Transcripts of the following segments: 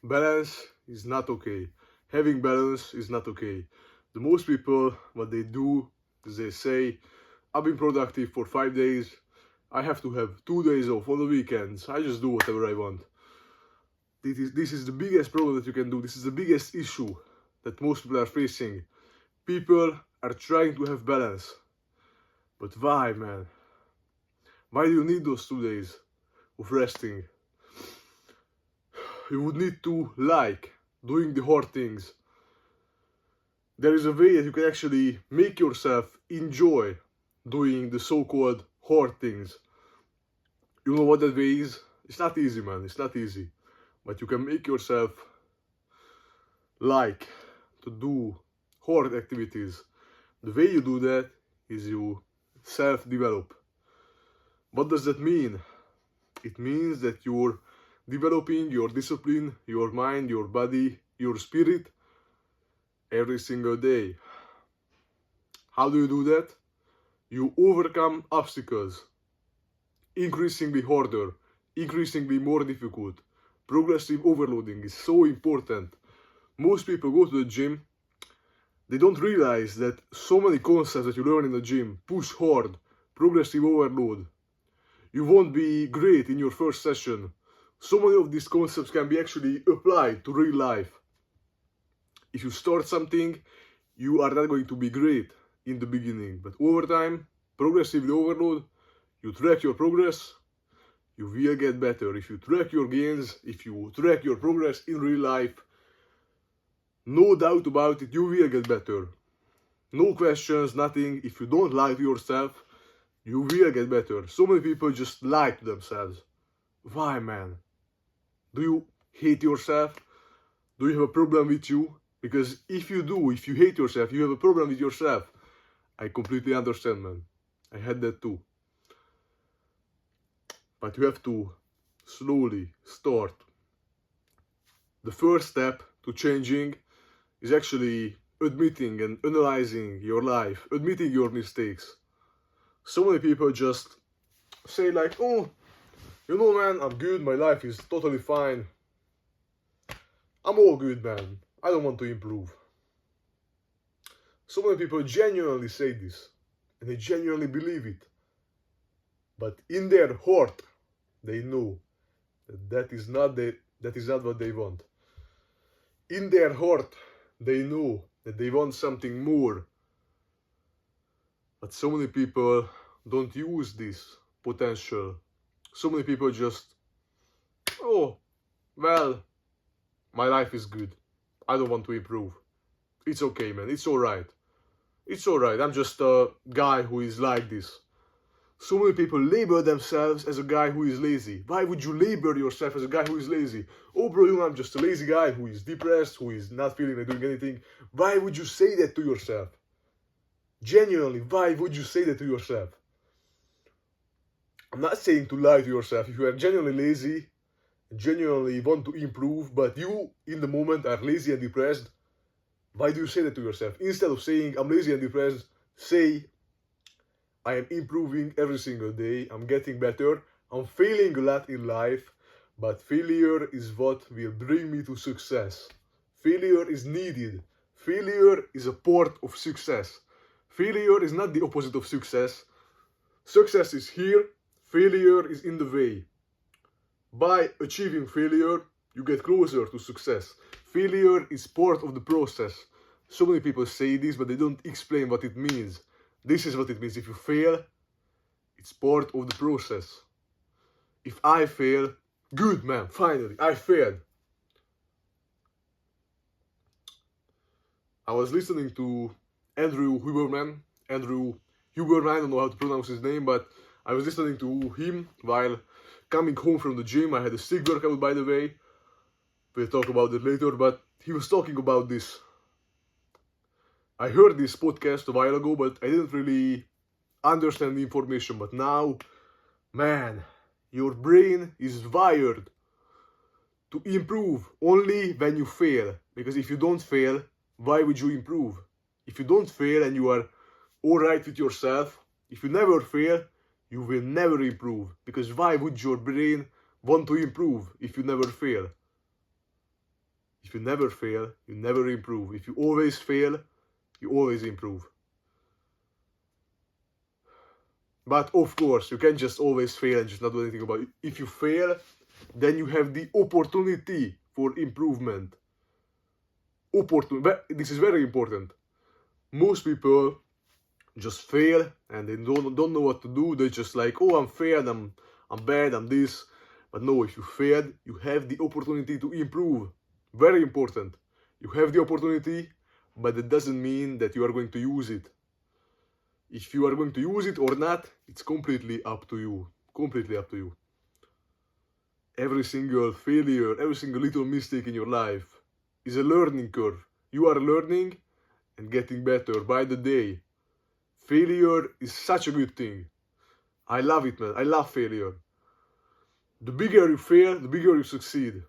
balance is not okay. Having balance is not okay. The most people, what they do is they say, I've been productive for 5 days. I have to have 2 days off on the weekends. I just do whatever I want. This is the biggest problem that you can do. This is the biggest issue that most people are facing. People are trying to have balance. But why, man? Why do you need those 2 days of resting? You would need to like doing the hard things. There is a way that you can actually make yourself enjoy doing the so-called hard things. You know what that way is? It's not easy, man. It's not easy. But you can make yourself like to do hard activities. The way you do that is you self-develop. What does that mean? It means that you're developing your discipline, your mind, your body, your spirit every single day. How do you do that? You overcome obstacles, increasingly harder, increasingly more difficult. Progressive overloading is so important. Most people go to the gym, they don't realize that so many concepts that you learn in the gym, push hard, progressive overload. You won't be great in your first session. So many of these concepts can be actually applied to real life. If you start something, you are not going to be great in the beginning, but over time, progressively overload, you track your progress, you will get better. If you track your gains, if you track your progress in real life, no doubt about it, you will get better. No questions, nothing. If you don't lie to yourself, you will get better. So many people just lie to themselves. Why, man? Do you hate yourself? Do you have a problem with you? Because if you do, if you hate yourself, you have a problem with yourself. I completely understand, man. I had that too. But you have to slowly start. The first step to changing is actually admitting and analyzing your life, admitting your mistakes. So many people just say like, oh, you know, man, I'm good, my life is totally fine. I'm all good, man. I don't want to improve. So many people genuinely say this, and they genuinely believe it. But in their heart, they know that that is not what they want. In their heart, they know that they want something more. But so many people don't use this potential. So many people just, oh, well, my life is good. I don't want to improve. It's okay, man. It's alright. It's alright. I'm just a guy who is like this. So many people label themselves as a guy who is lazy. Why would you label yourself as a guy who is lazy? Oh, bro, you know, I'm just a lazy guy who is depressed, who is not feeling like doing anything. Why would you say that to yourself? Genuinely, why would you say that to yourself? I'm not saying to lie to yourself. If you are genuinely lazy, genuinely want to improve, but you, in the moment, are lazy and depressed, why do you say that to yourself? Instead of saying, I'm lazy and depressed, say, I am improving every single day, I'm getting better, I'm failing a lot in life, but failure is what will bring me to success. Failure is needed. Failure is a part of success. Failure is not the opposite of success. Success is here, failure is in the way. By achieving failure, you get closer to success. Failure is part of the process. So many people say this, but they don't explain what it means. This is what it means. If you fail, it's part of the process. If I fail, good, man, finally, I failed. I was listening to Andrew Huberman. I don't know how to pronounce his name, but I was listening to him while coming home from the gym. I had a stick workout, by the way. We'll talk about it later, but he was talking about this. I heard this podcast a while ago, but I didn't really understand the information. But now, man, your brain is wired to improve only when you fail. Because if you don't fail, why would you improve? If you don't fail and you are alright with yourself, if you never fail, you will never improve. Because why would your brain want to improve if you never fail? If you never fail, you never improve. If you always fail, you always improve. But of course, you can't just always fail and just not do anything about it. If you fail, then you have the opportunity for improvement. This is very important. Most people just fail and they don't know what to do. They're just like, oh, I'm failed, I'm bad, I'm this. But no, if you failed, you have the opportunity to improve. Very important. You have the opportunity, but it doesn't mean that you are going to use it. If you are going to use it or not, it's completely up to you. Completely up to you. Every single failure, every single little mistake in your life is a learning curve. You are learning and getting better by the day. Failure is such a good thing. I love it, man. I love failure. The bigger you fail, the bigger you succeed.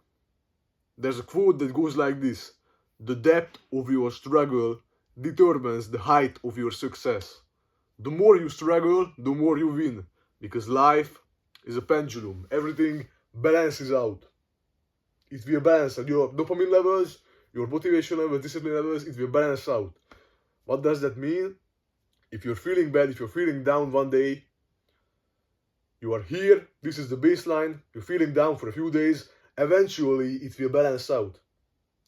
There's a quote that goes like this: the depth of your struggle determines the height of your success. The more you struggle, the more you win. Because life is a pendulum. Everything balances out. It will balance out. Your dopamine levels, your motivation levels, discipline levels, it will balance out. What does that mean? If you're feeling bad, if you're feeling down one day, you are here, this is the baseline, you're feeling down for a few days, eventually it will balance out.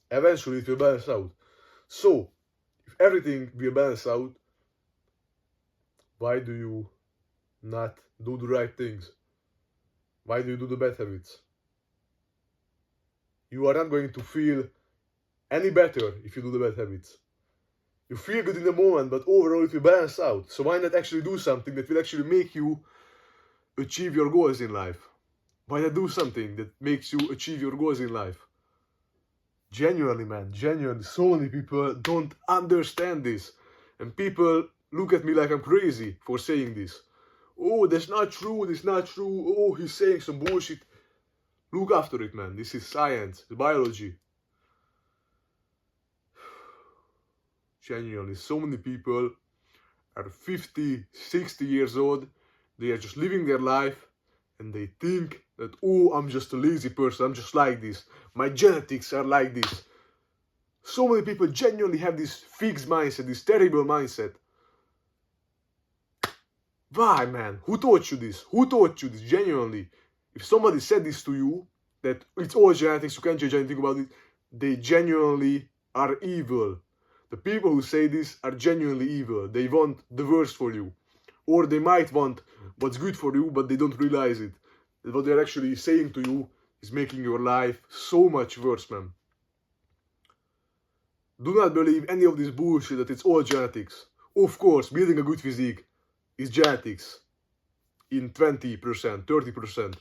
Eventually it will balance out. So, if everything will balance out, why do you not do the right things? Why do you do the bad habits? You are not going to feel any better if you do the bad habits. You feel good in the moment, but overall it will balance out. So why not actually do something that will actually make you achieve your goals in life? Why not do something that makes you achieve your goals in life? Genuinely, man, genuinely, so many people don't understand this. And people look at me like I'm crazy for saying this. Oh, that's not true, that's not true. Oh, he's saying some bullshit. Look after it, man. This is science, biology. Genuinely, so many people are 50, 60 years old. They are just living their life and they think that, oh, I'm just a lazy person, I'm just like this. My genetics are like this. So many people genuinely have this fixed mindset, this terrible mindset. Why, man? Who taught you this? Who taught you this? Genuinely. If somebody said this to you, that it's all genetics, you can't change anything about it, they genuinely are evil. The people who say this are genuinely evil. They want the worst for you. Or they might want what's good for you, but they don't realize it. That what they're actually saying to you is making your life so much worse, man. Do not believe any of this bullshit that it's all genetics. Of course, building a good physique is genetics in 20%, 30%.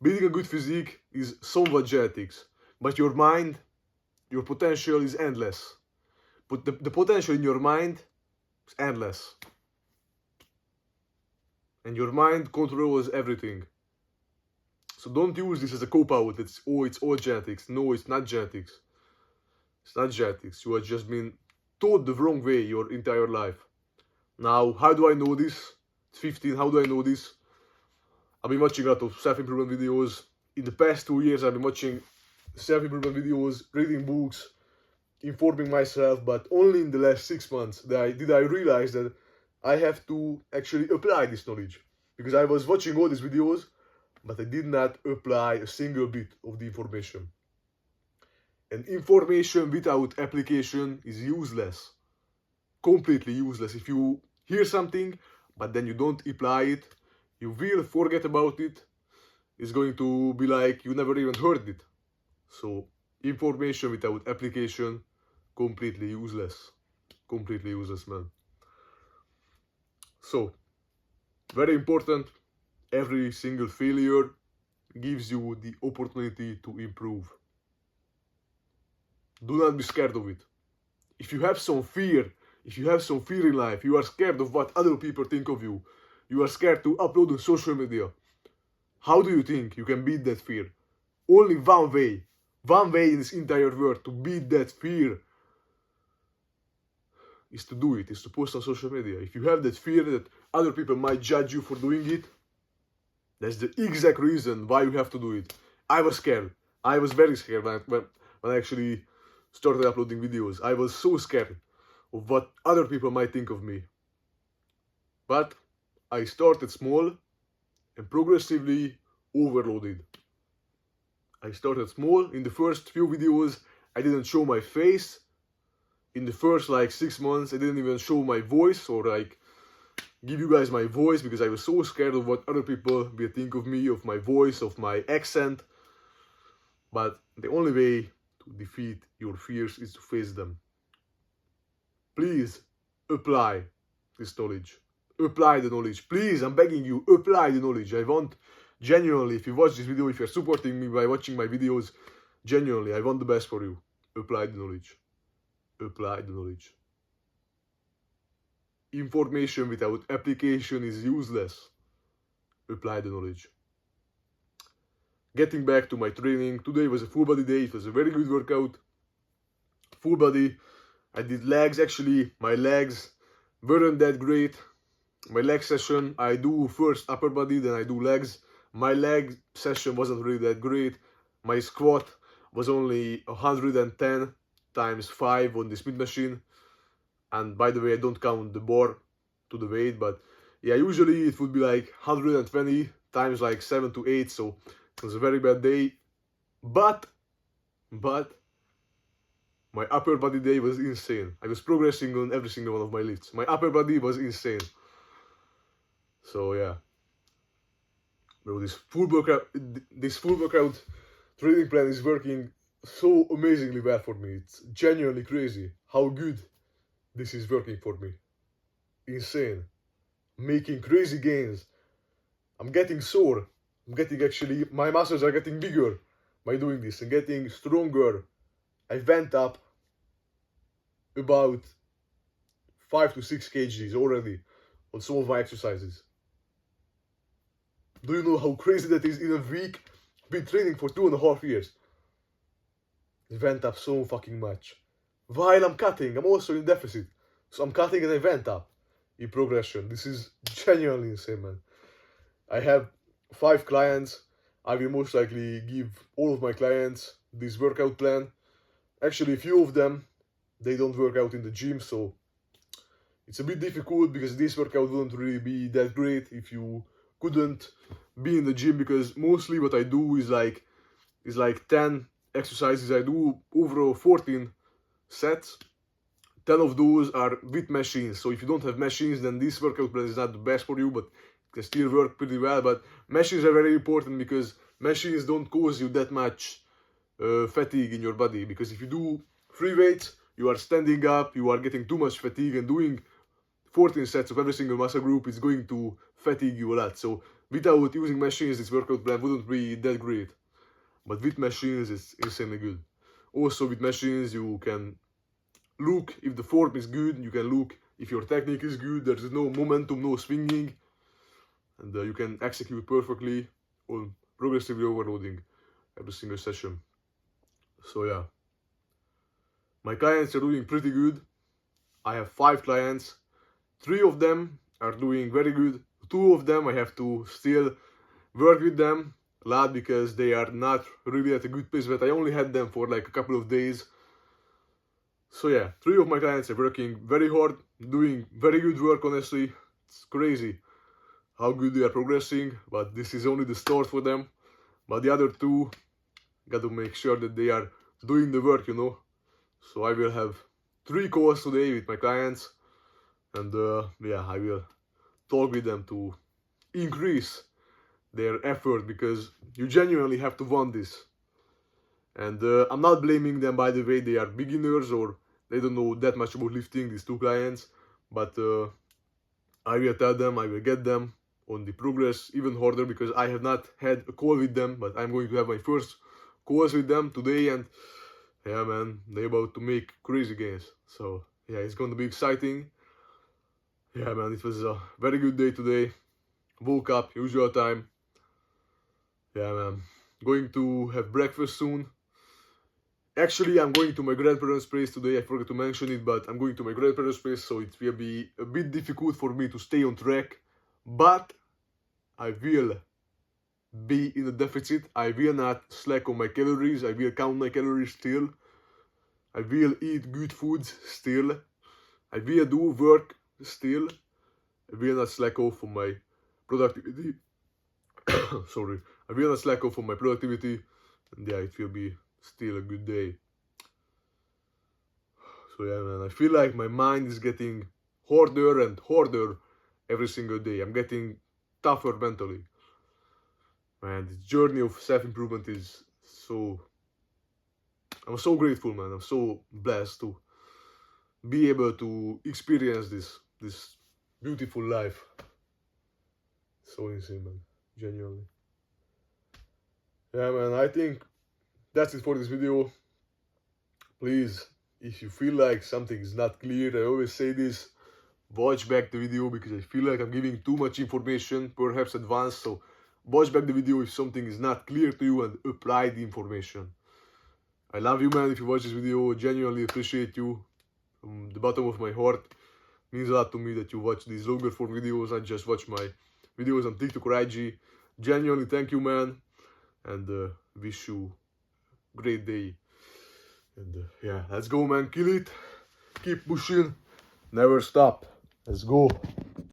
Building a good physique is somewhat genetics. But your mind, your potential is endless. But the potential in your mind is endless. And your mind controls everything. So don't use this as a cop-out. It's all genetics. No, it's not genetics. It's not genetics. You have just been taught the wrong way your entire life. Now, how do I know this? It's 15, how do I know this? I've been watching a lot of self-improvement videos. In the past 2 years, I've been watching self-improvement videos, reading books, informing myself, but only in the last 6 months did I realize that I have to actually apply this knowledge. Because I was watching all these videos, but I did not apply a single bit of the information. And information without application is useless. Completely useless. If you hear something, but then you don't apply it, you will forget about it. It's going to be like you never even heard it. So, information without application, completely useless. Completely useless, man. So, very important, every single failure gives you the opportunity to improve. Do not be scared of it. If you have some fear in life, you are scared of what other people think of you, you are scared to upload on social media, how do you think you can beat that fear? Only one way in this entire world to beat that fear is to do it, is to post on social media. If you have that fear that other people might judge you for doing it, that's the exact reason why you have to do it. I was scared. I was very scared when I actually started uploading videos. I was so scared of what other people might think of me. But I started small and progressively overloaded. I started small. In the first few videos, I didn't show my face. In the first like 6 months, I didn't even show my voice or like give you guys my voice because I was so scared of what other people will think of me, of my voice, of my accent. But the only way to defeat your fears is to face them. Please apply this knowledge. Apply the knowledge. Please, I'm begging you, apply the knowledge. I want, genuinely, if you watch this video, if you're supporting me by watching my videos, genuinely, I want the best for you. Apply the knowledge. Apply the knowledge. Information without application is useless. Apply the knowledge. Getting back to my training, today was a full body day. It was a very good workout. Full body. I did legs. Actually, my legs weren't that great. My leg session, I do first upper body, then I do legs. My leg session wasn't really that great. My squat was only 110 times 5 on the Smith machine. And by the way, I don't count the bar to the weight, but yeah, usually it would be like 120 times like 7 to 8, so it was a very bad day. But my upper body day was insane. I was progressing on every single one of my lifts. My upper body was insane. So yeah, bro, this full workout training plan is working so amazingly well for me. It's genuinely crazy how good this is working for me. Insane. Making crazy gains. I'm getting sore. Actually, my muscles are getting bigger by doing this and getting stronger. I went up about 5 to 6 kgs already on some of my exercises. Do you know how crazy that is? In a week, I've been training for 2.5 years. It went up so fucking much. While I'm cutting, I'm also in deficit. So I'm cutting and I went up in progression. This is genuinely insane, man. I have 5 clients. I will most likely give all of my clients this workout plan. Actually, a few of them, they don't work out in the gym, so it's a bit difficult because this workout wouldn't really be that great if you couldn't be in the gym, because mostly what I do is like 10 exercises. I do overall 14 sets. 10 of those are with machines. So if you don't have machines, then this workout plan is not the best for you, but it can still work pretty well. But machines are very important because machines don't cause you that much fatigue in your body. Because if you do free weights, you are standing up, you are getting too much fatigue, and doing 14 sets of every single muscle group is going to fatigue you a lot. So without using machines, this workout plan wouldn't be that great. But with machines, it's insanely good. Also with machines, you can look if the form is good, you can look if your technique is good, there's no momentum, no swinging, and you can execute perfectly on progressively overloading every single session. So yeah, my clients are doing pretty good. I have 5 clients. 3 of them are doing very good. 2 of them I have to still work with them a lot because they are not really at a good pace, but I only had them for like a couple of days. So yeah, 3 of my clients are working very hard, doing very good work, honestly. It's crazy how good they are progressing, but this is only the start for them. But the other 2, got to make sure that they are doing the work, you know. So I will have 3 calls today with my clients, and yeah, I will talk with them to increase their effort, because you genuinely have to want this. And I'm not blaming them, by the way. They are beginners or they don't know that much about lifting, these 2 clients, but I will tell them, I will get them on the progress even harder, because I have not had a call with them, but I'm going to have my first calls with them today. And yeah, man, they're about to make crazy gains. So yeah, it's going to be exciting. Yeah, man, it was a very good day today. Woke up, usual time. Yeah, man, going to have breakfast soon. Actually, I'm going to my grandparents' place today. I forgot to mention it, but I'm going to my grandparents' place, so it will be a bit difficult for me to stay on track. But I will be in a deficit. I will not slack on my calories. I will count my calories still. I will eat good foods still. I will do work still. I will not slack off on my productivity. Sorry. I will not slack off on my productivity. And yeah, it will be still a good day. So yeah, man, I feel like my mind is getting harder and harder every single day. I'm getting tougher mentally. Man, this journey of self-improvement is I'm so grateful, man. I'm so blessed to be able to experience this beautiful life. So insane, man. Genuinely. Yeah, man, I think that's it for this video. Please, if you feel like something is not clear, I always say this, watch back the video, because I feel like I'm giving too much information, perhaps advanced. So watch back the video if something is not clear to you and apply the information. I love you, man. If you watch this video, genuinely appreciate you from the bottom of my heart. It means a lot to me that you watch these longer form videos, not just watch my videos on TikTok or IG. Genuinely thank you, man, and wish you a great day. And yeah, let's go, man. Kill it. Keep pushing. Never stop. Let's go.